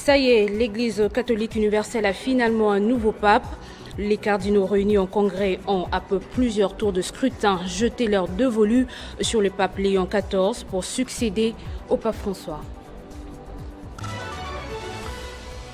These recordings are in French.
Ça y est, l'Église catholique universelle a finalement un nouveau pape. Les cardinaux réunis en congrès ont, après plusieurs tours de scrutin, jeté leur dévolu sur le pape Léon XIV pour succéder au pape François.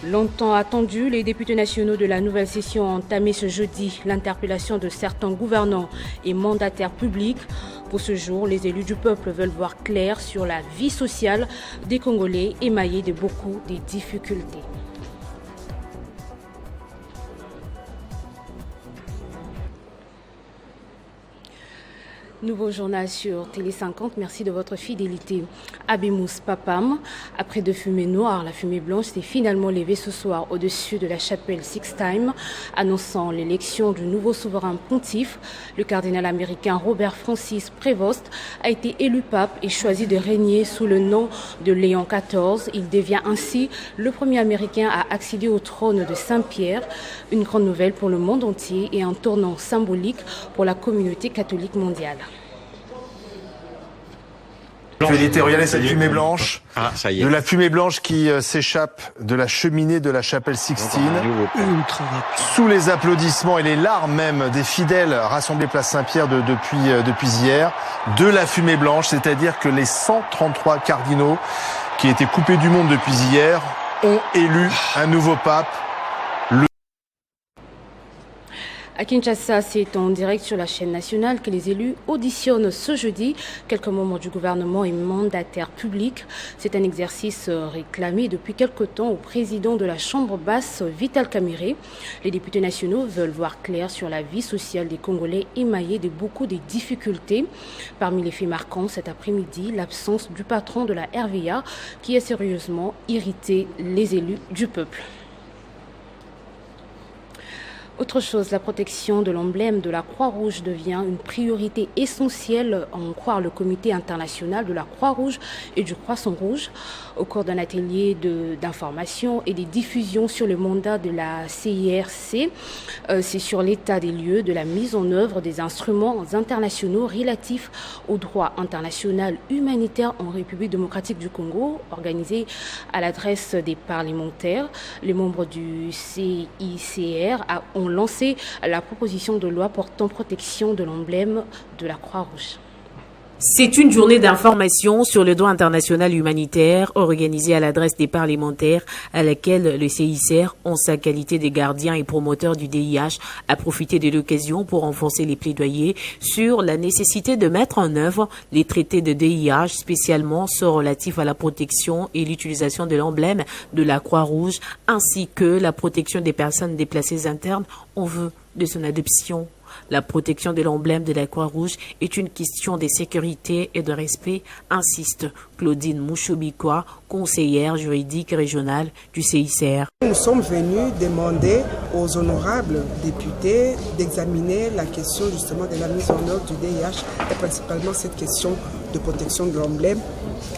Longtemps attendu, les députés nationaux de la nouvelle session ont entamé ce jeudi l'interpellation de certains gouvernants et mandataires publics. Pour ce jour, les élus du peuple veulent voir clair sur la vie sociale des Congolais émaillés de beaucoup de difficultés. Nouveau journal sur Télé 50, merci de votre fidélité. Abimous Papam, après de fumée noire, la fumée blanche s'est finalement levée ce soir au-dessus de la chapelle Sixtime, annonçant l'élection du nouveau souverain pontife. Le cardinal américain Robert Francis Prévost a été élu pape et choisi de régner sous le nom de Léon XIV. Il devient ainsi le premier américain à accéder au trône de Saint-Pierre, une grande nouvelle pour le monde entier et un tournant symbolique pour la communauté catholique mondiale. Regardez cette fumée blanche, de la fumée blanche qui s'échappe de la cheminée de la chapelle Sixtine, sous les applaudissements et les larmes même des fidèles rassemblés place Saint-Pierre depuis hier, de la fumée blanche, c'est-à-dire que les 133 cardinaux qui étaient coupés du monde depuis hier ont élu un nouveau pape. À Kinshasa, c'est en direct sur la chaîne nationale que les élus auditionnent ce jeudi quelques membres du gouvernement et mandataires publics. C'est un exercice réclamé depuis quelque temps au président de la Chambre basse, Vital Kamerhe. Les députés nationaux veulent voir clair sur la vie sociale des Congolais émaillés de beaucoup de difficultés. Parmi les faits marquants cet après-midi, l'absence du patron de la RVA qui a sérieusement irrité les élus du peuple. Autre chose, la protection de l'emblème de la Croix-Rouge devient une priorité essentielle, à en croire le comité international de la Croix-Rouge et du Croissant-Rouge. Au cours d'un atelier d'information et des diffusions sur le mandat de la CIRC, c'est sur l'état des lieux de la mise en œuvre des instruments internationaux relatifs au droit international humanitaire en République démocratique du Congo, organisé à l'adresse des parlementaires. Les membres du CICR ont lancé la proposition de loi portant protection de l'emblème de la Croix-Rouge. C'est une journée d'information sur le droit international humanitaire organisée à l'adresse des parlementaires à laquelle le CICR, en sa qualité de gardien et promoteur du DIH, a profité de l'occasion pour renforcer les plaidoyers sur la nécessité de mettre en œuvre les traités de DIH, spécialement ceux relatifs à la protection et l'utilisation de l'emblème de la Croix-Rouge, ainsi que la protection des personnes déplacées internes en vue de son adoption. La protection de l'emblème de la Croix-Rouge est une question de sécurité et de respect, insiste Claudine Mouchoubikwa, conseillère juridique régionale du CICR. Nous sommes venus demander aux honorables députés d'examiner la question justement de la mise en œuvre du DIH et principalement cette question de protection de l'emblème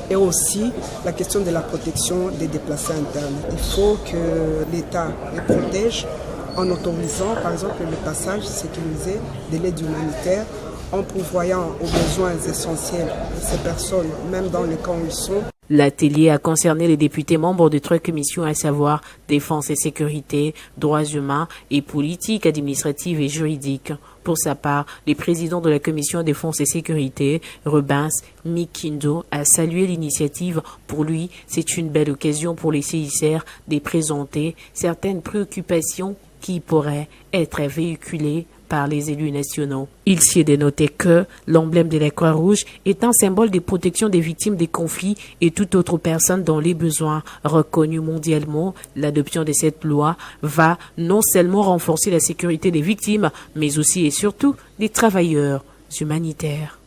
et aussi la question de la protection des déplacés internes. Il faut que l'État les protège en autorisant, par exemple, le passage sécurisé de l'aide humanitaire, en pourvoyant aux besoins essentiels de ces personnes, même dans les camps où ils sont. L'atelier a concerné les députés membres de trois commissions, à savoir défense et sécurité, droits humains et politique administrative et juridique. Pour sa part, le président de la commission défense et sécurité, Rubens Mikindo, a salué l'initiative. Pour lui, c'est une belle occasion pour les CICR de présenter certaines préoccupations qui pourraient être véhiculées par les élus nationaux. Il s'y est dénoté que l'emblème de la Croix-Rouge est un symbole de protection des victimes des conflits et toute autre personne dont les besoins reconnus mondialement. L'adoption de cette loi va non seulement renforcer la sécurité des victimes, mais aussi et surtout des travailleurs humanitaires.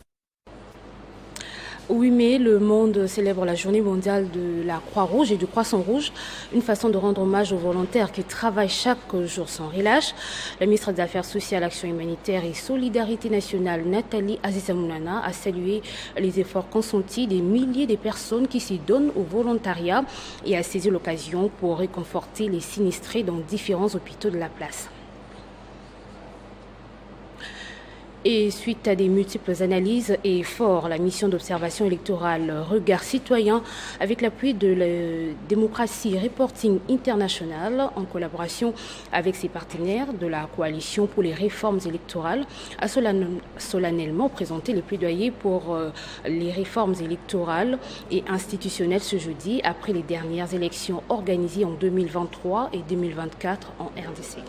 8 mai, le monde célèbre la journée mondiale de la Croix-Rouge et du Croissant-Rouge, une façon de rendre hommage aux volontaires qui travaillent chaque jour sans relâche. La ministre des Affaires sociales, Action humanitaire et Solidarité nationale, Nathalie Azizamounana, a salué les efforts consentis des milliers de personnes qui s'y donnent au volontariat et a saisi l'occasion pour réconforter les sinistrés dans différents hôpitaux de la place. Et suite à des multiples analyses et efforts, la mission d'observation électorale Regard Citoyen, avec l'appui de la Democracy Reporting International, en collaboration avec ses partenaires de la Coalition pour les réformes électorales, a solennellement présenté les plaidoyers pour les réformes électorales et institutionnelles ce jeudi, après les dernières élections organisées en 2023 et 2024 en RDC.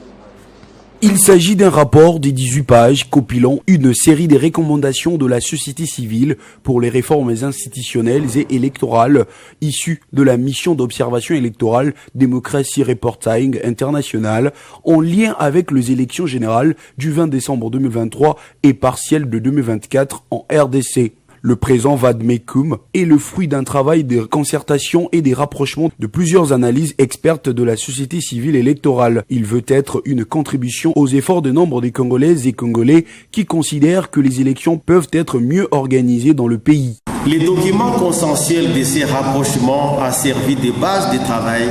Il s'agit d'un rapport de 18 pages compilant une série de recommandations de la société civile pour les réformes institutionnelles et électorales issues de la mission d'observation électorale Democracy Reporting International en lien avec les élections générales du 20 décembre 2023 et partielles de 2024 en RDC. Le présent Vadmecum est le fruit d'un travail de concertation et des rapprochements de plusieurs analyses expertes de la société civile électorale. Il veut être une contribution aux efforts de nombre de Congolaises et Congolais qui considèrent que les élections peuvent être mieux organisées dans le pays. Les documents consensuels de ces rapprochements ont servi de base de travail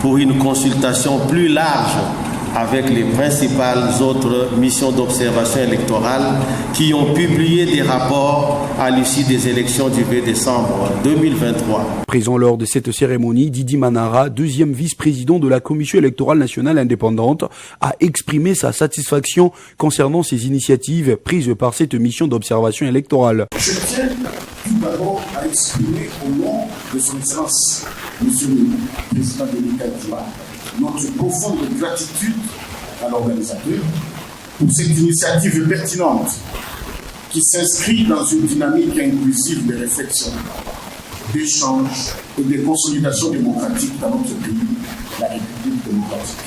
pour une consultation plus large avec les principales autres missions d'observation électorale qui ont publié des rapports à l'issue des élections du 20 décembre 2023. Présent lors de cette cérémonie, Didi Manara, deuxième vice-président de la Commission électorale nationale indépendante, a exprimé sa satisfaction concernant ces initiatives prises par cette mission d'observation électorale. Je tiens tout d'abord à exprimer au nom de son Excellence, Monsieur le Président de l'État, notre profonde gratitude à l'organisateur pour cette initiative pertinente qui s'inscrit dans une dynamique inclusive de réflexion, d'échange et de consolidation démocratique dans notre pays, la République démocratique.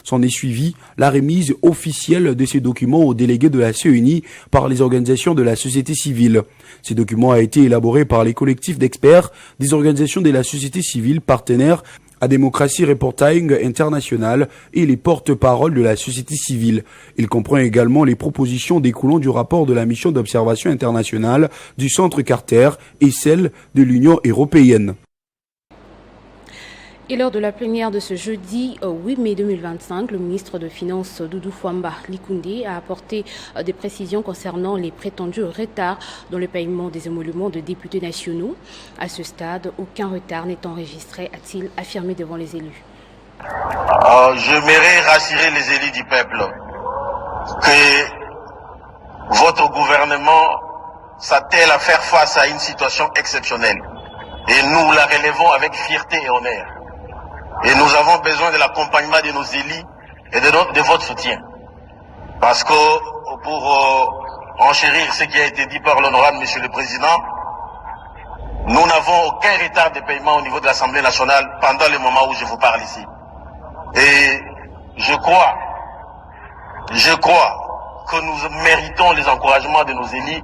S'en est suivi la remise officielle de ces documents aux délégués de la CENI par les organisations de la société civile. Ces documents ont été élaborés par les collectifs d'experts des organisations de la société civile partenaires à Democracy Reporting International et les porte-paroles de la société civile. Il comprend également les propositions découlant du rapport de la mission d'observation internationale du Centre Carter et celle de l'Union européenne. Et lors de la plénière de ce jeudi 8 mai 2025, le ministre de Finances Doudou Fwamba Likoundé a apporté des précisions concernant les prétendus retards dans le paiement des émoluments de députés nationaux. À ce stade, aucun retard n'est enregistré, a-t-il affirmé devant les élus. J'aimerais rassurer les élus du peuple que votre gouvernement s'attelle à faire face à une situation exceptionnelle. Et nous la relevons avec fierté et honneur. Et nous avons besoin de l'accompagnement de nos élus et de votre soutien. Parce que pour enchérir ce qui a été dit par l'honorable Monsieur le Président, nous n'avons aucun retard de paiement au niveau de l'Assemblée nationale pendant le moment où je vous parle ici. Et je crois que nous méritons les encouragements de nos élus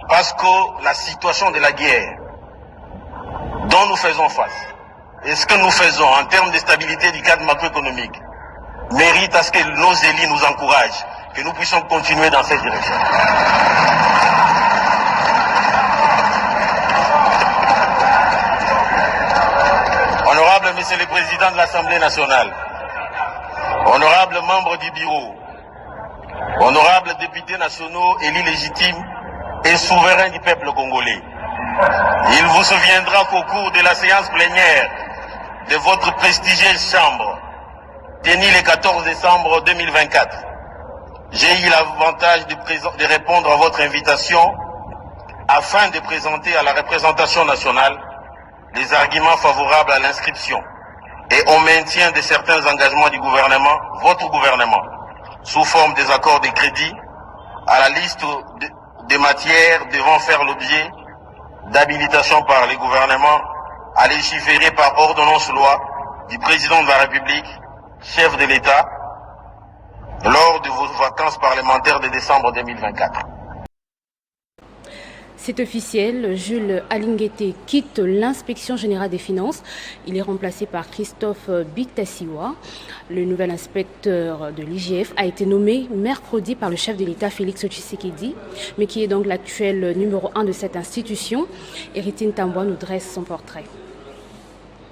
parce que la situation de la guerre dont nous faisons face et ce que nous faisons en termes de stabilité du cadre macroéconomique mérite à ce que nos élus nous encouragent, que nous puissions continuer dans cette direction. Honorable Monsieur le Président de l'Assemblée nationale, honorable membre du bureau, honorables députés nationaux élus légitimes et souverains du peuple congolais, il vous souviendra qu'au cours de la séance plénière de votre prestigieuse chambre, tenue le 14 décembre 2024, j'ai eu l'avantage de répondre à votre invitation afin de présenter à la représentation nationale les arguments favorables à l'inscription et au maintien de certains engagements du gouvernement, votre gouvernement, sous forme des accords de crédit, à la liste des matières devant faire l'objet d'habilitation par les gouvernements à légiférer par ordonnance-loi du président de la République, chef de l'État, lors de vos vacances parlementaires de décembre 2024. C'est officiel, Jules Alinguete quitte l'inspection générale des finances. Il est remplacé par Christophe Bitassiwa. Le nouvel inspecteur de l'IGF a été nommé mercredi par le chef de l'État Félix Tshisekedi, mais qui est donc l'actuel numéro 1 de cette institution. Héritier Ntambwa nous dresse son portrait.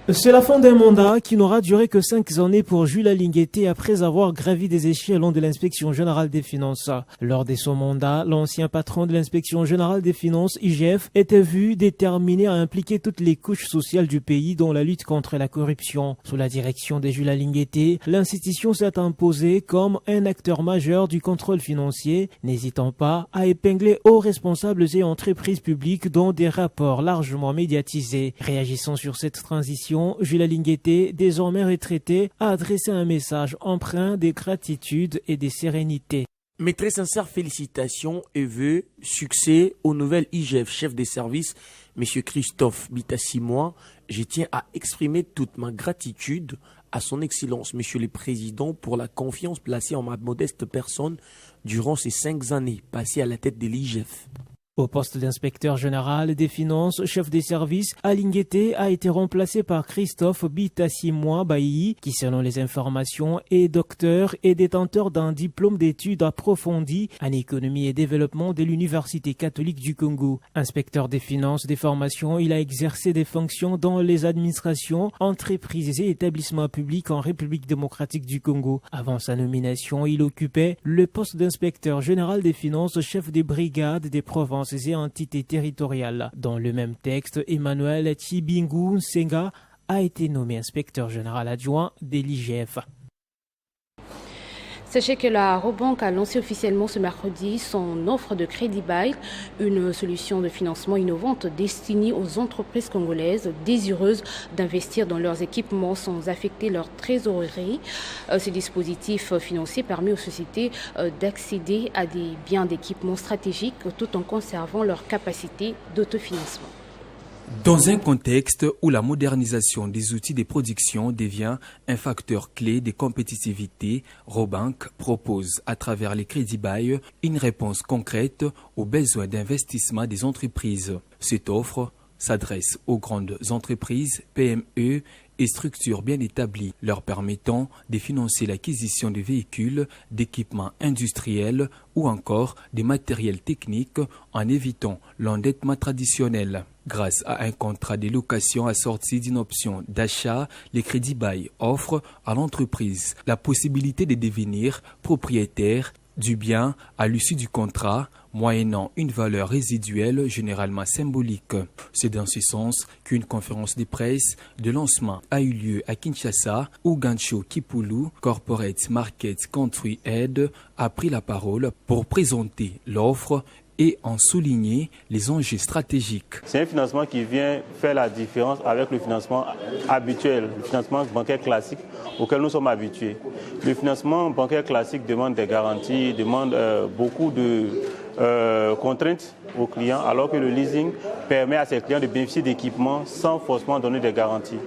C'est la fin d'un mandat qui n'aura duré que 5 années pour Jules Lingueté après avoir gravi des échelons de l'inspection générale des finances. Lors de son mandat, l'ancien patron de l'inspection générale des finances, IGF, était vu déterminé à impliquer toutes les couches sociales du pays dans la lutte contre la corruption. Sous la direction de Jules Lingueté, l'institution s'est imposée comme un acteur majeur du contrôle financier, n'hésitant pas à épingler hauts responsables et entreprises publiques dans des rapports largement médiatisés. Réagissant sur cette transition, Jules Lingueté, désormais retraité, a adressé un message empreint de gratitude et de sérénité. Mes très sincères félicitations et vœux succès au nouvel IGF chef des services, M. Christophe Bitassi-Moi. Je tiens à exprimer toute ma gratitude à son Excellence, Monsieur le Président, pour la confiance placée en ma modeste personne durant ces 5 années passées à la tête de l'IGF. Au poste d'inspecteur général des finances, chef des services, Lingueté a été remplacé par Christophe Bitassi-Moi Bailly, qui selon les informations est docteur et détenteur d'un diplôme d'études approfondies en économie et développement de l'Université catholique du Congo. Inspecteur des finances des formations, il a exercé des fonctions dans les administrations, entreprises et établissements publics en République démocratique du Congo. Avant sa nomination, il occupait le poste d'inspecteur général des finances, chef des brigades des provinces et entités territoriales. Dans le même texte, Emmanuel Tshibingu Nsenga a été nommé inspecteur général adjoint de l'IGF. Sachez que la Robank a lancé officiellement ce mercredi son offre de Crédit Bail, une solution de financement innovante destinée aux entreprises congolaises désireuses d'investir dans leurs équipements sans affecter leur trésorerie. Ce dispositif financier permet aux sociétés d'accéder à des biens d'équipement stratégiques tout en conservant leur capacité d'autofinancement. Dans un contexte où la modernisation des outils de production devient un facteur clé de compétitivité, Robank propose à travers les crédits bail une réponse concrète aux besoins d'investissement des entreprises. Cette offre s'adresse aux grandes entreprises, PME et structures bien établies, leur permettant de financer l'acquisition de véhicules, d'équipements industriels ou encore des matériels techniques en évitant l'endettement traditionnel. Grâce à un contrat de location assorti d'une option d'achat, les crédits bail offrent à l'entreprise la possibilité de devenir propriétaire du bien à l'issue du contrat, moyennant une valeur résiduelle généralement symbolique. C'est dans ce sens qu'une conférence de presse de lancement a eu lieu à Kinshasa où Gancho Kipulu, Corporate Market Country Head, a pris la parole pour présenter l'offre et en souligner les enjeux stratégiques. C'est un financement qui vient faire la différence avec le financement habituel, le financement bancaire classique auquel nous sommes habitués. Le financement bancaire classique demande des garanties, demande beaucoup de contraintes aux clients, alors que le leasing permet à ses clients de bénéficier d'équipements sans forcément donner des garanties.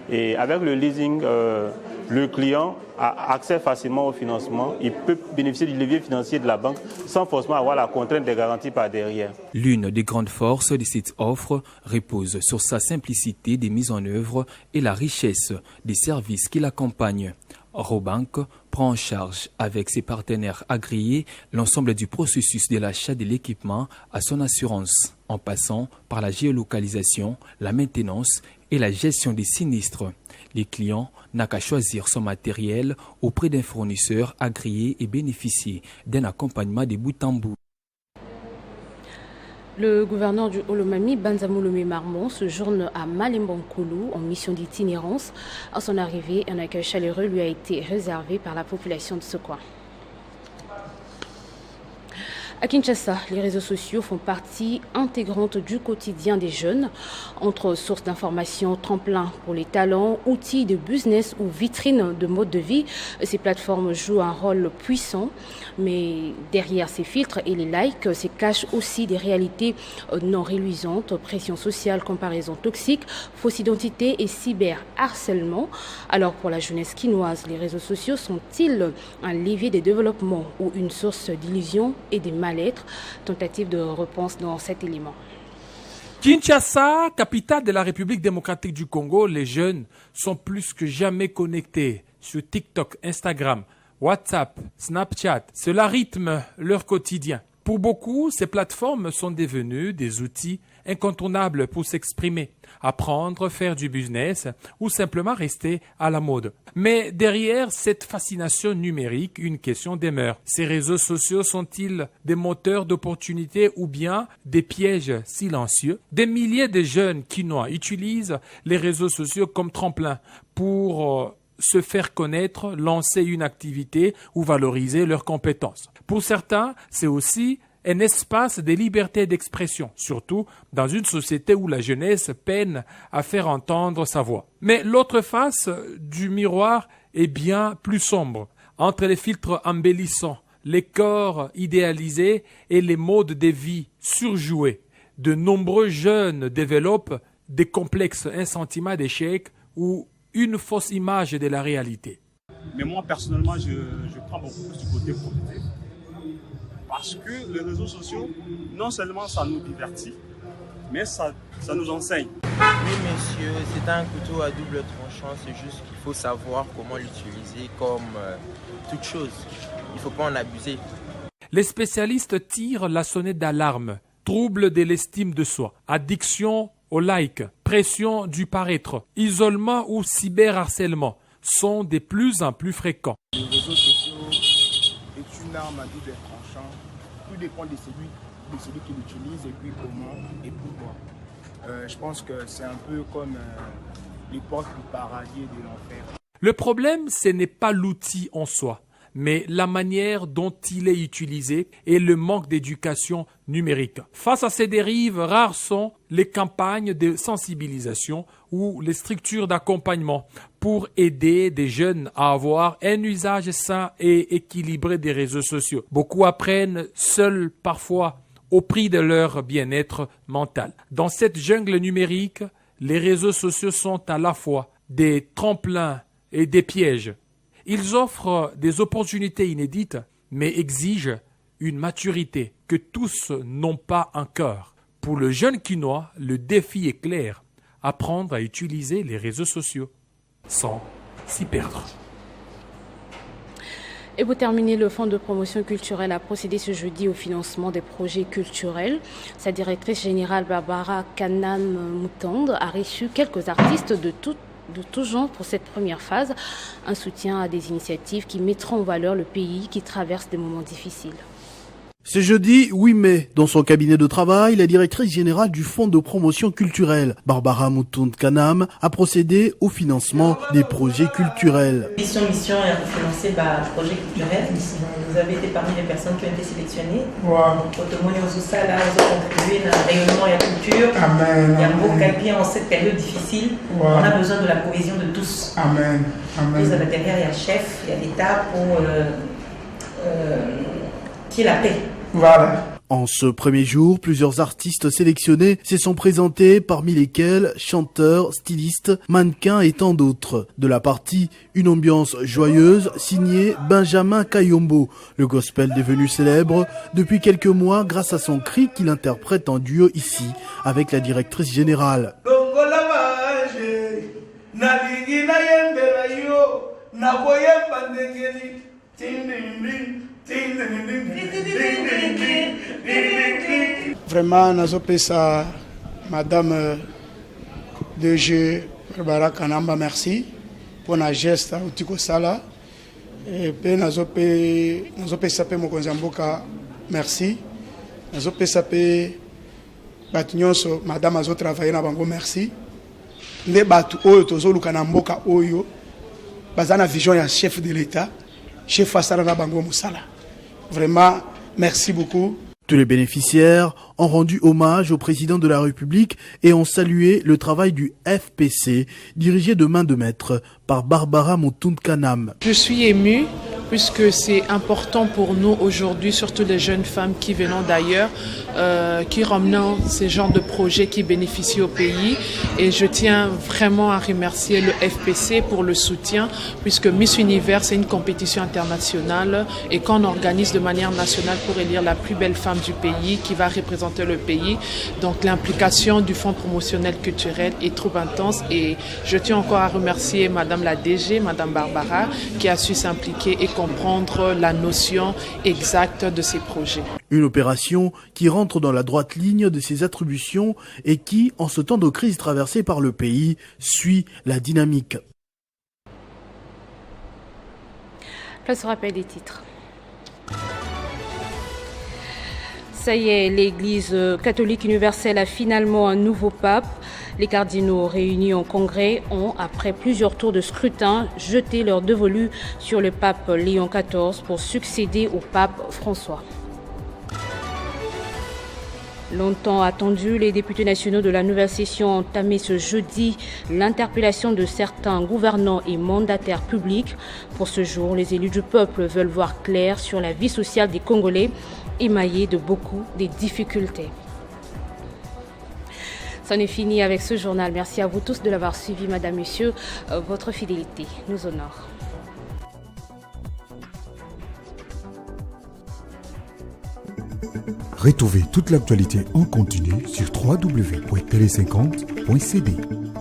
Et avec le leasing, le client a accès facilement au financement. Il peut bénéficier du levier financier de la banque sans forcément avoir la contrainte des garanties par derrière. L'une des grandes forces de cette offre repose sur sa simplicité de mise en œuvre et la richesse des services qui l'accompagnent. Robank prend en charge avec ses partenaires agréés l'ensemble du processus de l'achat de l'équipement à son assurance, en passant par la géolocalisation, la maintenance et la gestion des sinistres. Les clients n'ont qu'à choisir son matériel auprès d'un fournisseur agréé et bénéficier d'un accompagnement de bout en bout. Le gouverneur du Olomami, Banzamouloumé Marmon, séjourne à Malembankulu en mission d'itinérance. À son arrivée, un accueil chaleureux lui a été réservé par la population de ce coin. À Kinshasa, les réseaux sociaux font partie intégrante du quotidien des jeunes. Entre sources d'information, tremplins pour les talents, outils de business ou vitrines de mode de vie, ces plateformes jouent un rôle puissant. Mais derrière ces filtres et les likes se cachent aussi des réalités non reluisantes, pression sociale, comparaison toxique, fausse identité et cyberharcèlement. Alors pour la jeunesse quinoise, les réseaux sociaux sont-ils un levier de développement ou une source d'illusion et de mal-être? Tentative de réponse dans cet élément. Kinshasa, capitale de la République démocratique du Congo, les jeunes sont plus que jamais connectés sur TikTok, Instagram, WhatsApp, Snapchat. Cela rythme leur quotidien. Pour beaucoup, ces plateformes sont devenues des outils incontournable pour s'exprimer, apprendre, faire du business ou simplement rester à la mode. Mais derrière cette fascination numérique, une question demeure. Ces réseaux sociaux sont-ils des moteurs d'opportunités ou bien des pièges silencieux? Des milliers de jeunes quinois utilisent les réseaux sociaux comme tremplin pour se faire connaître, lancer une activité ou valoriser leurs compétences. Pour certains, c'est aussi un espace de liberté d'expression, surtout dans une société où la jeunesse peine à faire entendre sa voix. Mais l'autre face du miroir est bien plus sombre. Entre les filtres embellissants, les corps idéalisés et les modes de vie surjoués, de nombreux jeunes développent des complexes, un sentiment d'échec ou une fausse image de la réalité. Mais moi, personnellement, je prends beaucoup plus du côté positif. Parce que les réseaux sociaux, non seulement ça nous divertit, mais ça nous enseigne. Oui, monsieur, c'est un couteau à double tranchant. C'est juste qu'il faut savoir comment l'utiliser comme toute chose. Il ne faut pas en abuser. Les spécialistes tirent la sonnette d'alarme. Troubles de l'estime de soi, addiction au like, pression du paraître, isolement ou cyberharcèlement sont de plus en plus fréquents. Les réseaux sociaux est une arme à double tranchant. Tout dépend de celui qui l'utilise et puis comment et pourquoi. Je pense que c'est un peu comme les portes du paradis et de l'enfer. Le problème, ce n'est pas l'outil en soi, mais la manière dont il est utilisé et le manque d'éducation numérique. Face à ces dérives, rares sont les campagnes de sensibilisation ou les structures d'accompagnement pour aider des jeunes à avoir un usage sain et équilibré des réseaux sociaux. Beaucoup apprennent seuls parfois au prix de leur bien-être mental. Dans cette jungle numérique, les réseaux sociaux sont à la fois des tremplins et des pièges. Ils offrent des opportunités inédites, mais exigent une maturité que tous n'ont pas encore. Pour le jeune quinois, le défi est clair, apprendre à utiliser les réseaux sociaux sans s'y perdre. Et pour terminer, le Fonds de promotion culturelle a procédé ce jeudi au financement des projets culturels. Sa directrice générale Barbara Kanam-Mutand a reçu quelques artistes de tout genre pour cette première phase, un soutien à des initiatives qui mettront en valeur le pays qui traverse des moments difficiles. Ce jeudi 8 mai, dans son cabinet de travail, la directrice générale du Fonds de promotion culturelle, Barbara Mutund-Kanam, a procédé au financement des projets culturels. Mission est financée par projet culturel. Vous avez été parmi les personnes qui ont été sélectionnées. Wow. Pour là, vous avez contribué à un rayonnement et à la culture. Amen. Il y a un beau capier en cette période difficile. Wow. On a besoin de la cohésion de tous. Amen. Amen. Tous à l'intérieur, il y a le chef, il y a l'État pour qu'il y ait la paix. Voilà. En ce premier jour, plusieurs artistes sélectionnés se sont présentés, parmi lesquels chanteurs, stylistes, mannequins et tant d'autres. De la partie, une ambiance joyeuse signée Benjamin Kayombo, le gospel devenu célèbre depuis quelques mois grâce à son cri qu'il interprète en duo ici avec la directrice générale. Vraiment, nazopesa Madame DG Barbara Kanamba, merci pour la geste utiko sala. Et puis nazopesa pe mokonzi mboka, merci. Nazopesa pe batinyoso Madame azo travailler na bango, merci. Nde batu oyo tozoluka na mboka oyo bazana vision ya chef de l'État, chef asala na bango musala. Vraiment, merci beaucoup. Tous les bénéficiaires ont rendu hommage au président de la République et ont salué le travail du FPC, dirigé de main de maître par Barbara Mutund-Kanam. Je suis émue puisque c'est important pour nous aujourd'hui, surtout les jeunes femmes qui venons d'ailleurs, qui ramenant ces genres de projets qui bénéficient au pays. Et je tiens vraiment à remercier le FPC pour le soutien, puisque Miss Univers c'est une compétition internationale et qu'on organise de manière nationale pour élire la plus belle femme du pays qui va représenter le pays. Donc l'implication du Fonds promotionnel culturel est trop intense et je tiens encore à remercier Madame la DG, Madame Barbara, qui a su s'impliquer et comprendre la notion exacte de ces projets. Une opération qui rentre dans la droite ligne de ses attributions et qui, en ce temps de crise traversée par le pays, suit la dynamique. Place au rappel des titres. Ça y est, l'Église catholique universelle a finalement un nouveau pape. Les cardinaux réunis en congrès ont, après plusieurs tours de scrutin, jeté leur dévolu sur le pape Léon XIV pour succéder au pape François. Longtemps attendu, les députés nationaux de la nouvelle session ont entamé ce jeudi l'interpellation de certains gouvernants et mandataires publics. Pour ce jour, les élus du peuple veulent voir clair sur la vie sociale des Congolais, émaillée de beaucoup de difficultés. C'en est fini avec ce journal. Merci à vous tous de l'avoir suivi, madame, monsieur. Votre fidélité nous honore. Retrouvez toute l'actualité en continu sur www.tele50.cd.